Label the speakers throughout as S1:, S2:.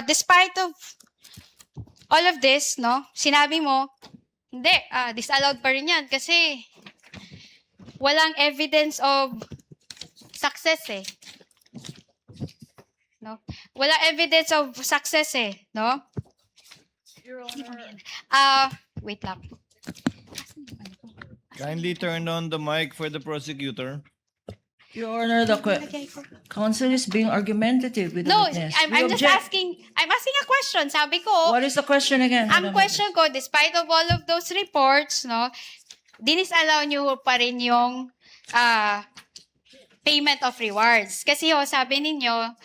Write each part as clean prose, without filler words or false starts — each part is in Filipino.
S1: despite of all of this, no, sinabi mo, hindi, disallowed pa rin yan kasi walang evidence of success eh. No? Walang evidence of success eh, no? Wait lang.
S2: Kindly turn on the mic for the prosecutor.
S3: Your Honor, the counsel is being argumentative with the
S1: No,
S3: witness.
S1: I'm
S3: We
S1: just
S3: object.
S1: I'm asking a question. Sabi ko,
S3: What is the question again?
S1: ang question ko, despite of all of those reports, no, dinisallow nyo pa rin yung payment of rewards. Kasi sabi ninyo,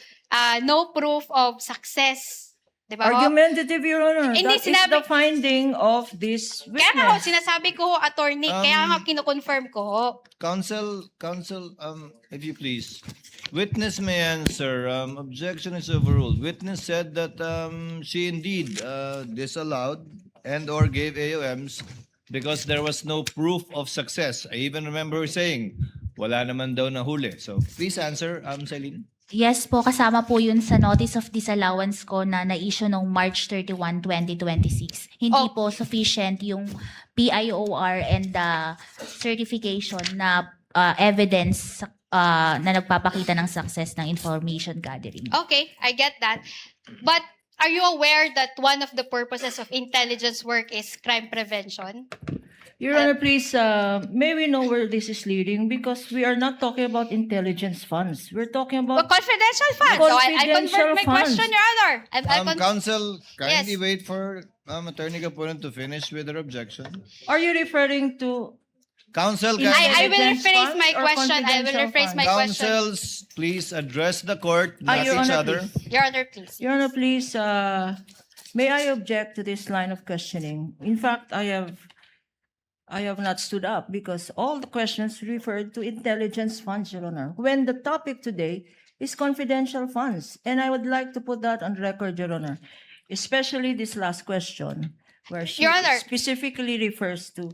S1: no proof of success. Diba?
S3: Argumentative, Your Honor.
S1: Hindi,
S3: That is the finding of this
S1: Kaya nga
S3: witness.
S1: sinasabi ko attorney, kaya nga kino-confirm ko
S2: Counsel, if you please. Witness may answer. Objection is overruled. Witness said that she indeed disallowed and or gave AOMs because there was no proof of success. I even remember her saying, wala naman daw nahuli. So please answer, Celine.
S4: Yes po, kasama po yun sa notice of disallowance ko na na-issue noong March 31, 2026. Hindi po sufficient yung PIOR and the certification na evidence na nagpapakita ng success ng information gathering.
S1: Okay, I get that. But are you aware that one of the purposes of intelligence work is crime prevention?
S3: Your Honor, please, may we know where this is leading? Because we are not talking about intelligence funds. We're talking
S1: Well,
S3: about...
S1: confidential funds. So I convert my
S3: Confidential funds.
S1: question, Your Honor.
S2: Counsel, kindly
S1: Yes.
S2: wait for Attorney Capulan to finish with her objection.
S3: Are you referring to...
S2: Counsel,
S3: I
S1: I will
S3: Intelligence
S1: rephrase
S3: funds
S1: my
S3: or
S1: question. I will
S3: confidential
S1: rephrase my
S3: funds?
S1: question.
S2: counsels, please address the court, not
S3: Your
S2: each
S3: Honor,
S2: other.
S3: please.
S1: Your Honor, please.
S3: Your Honor, please, may I object to this line of questioning? In fact, I have not stood up because all the questions referred to intelligence funds, Your Honor, when the topic today is confidential funds. And I would like to put that on record, Your Honor, especially this last question, where she
S1: Your Honor.
S3: specifically refers to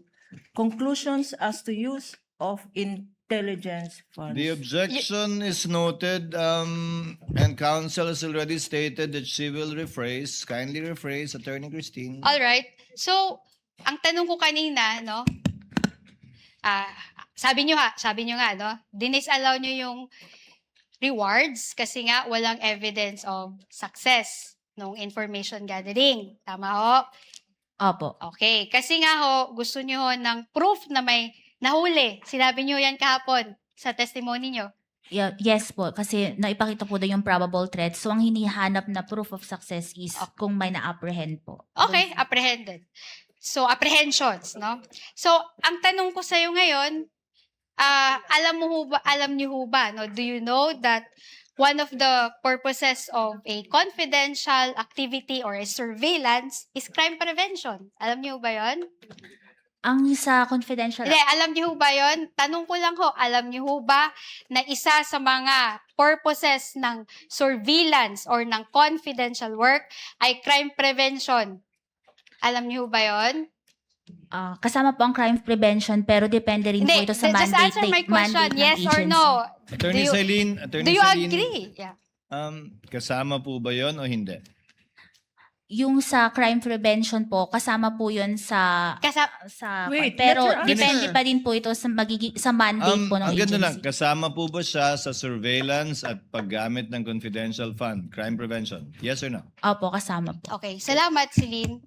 S3: conclusions as to use of intelligence funds.
S2: The objection is noted, and counsel has already stated that she will rephrase. Kindly rephrase, Attorney Christine.
S1: All right. So, ang tanong ko kanina, no? Sabi nyo nga, no? Dinisallow nyo yung rewards kasi nga walang evidence of success ng information gathering. Tama ho?
S4: Opo.
S1: Okay. Kasi nga ho, gusto nyo ho ng proof na may nahuli. Sinabi nyo yan kahapon sa testimony nyo.
S4: Yes po, kasi naipakita po doon yung probable threat. So, ang hinihanap na proof of success is kung may na-apprehend po.
S1: Okay, apprehended. So, apprehensions, no? So, ang tanong ko sa'yo ngayon, alam niyo ho ba, no? Do you know that one of the purposes of a confidential activity or a surveillance is crime prevention? Alam niyo ba yon?
S4: Ang sa confidential...
S1: Hindi, alam niyo ba yon? Tanong ko lang ho, alam niyo ba na isa sa mga purposes ng surveillance or ng confidential work ay crime prevention? Alam niyo ba yon?
S4: kasama po ang crime prevention pero depende rin po ito sa
S1: just
S4: mandate,
S1: answer my question,
S4: mandate ng
S1: yes or
S4: agency.
S1: no.
S2: Attorney Celine,
S1: Do you agree? Yeah.
S2: Kasama po ba yon o hindi?
S4: Yung sa crime prevention po, kasama po yun sa...
S3: Wait,
S4: pero
S3: let her
S4: depende
S2: answer.
S4: pa din po ito sa, sa mandate po ng
S2: Ang ganda lang,
S4: agency.
S2: kasama po ba siya sa surveillance at paggamit ng confidential fund, crime prevention? Yes or no?
S4: Opo, kasama po.
S1: Okay, salamat, Celine.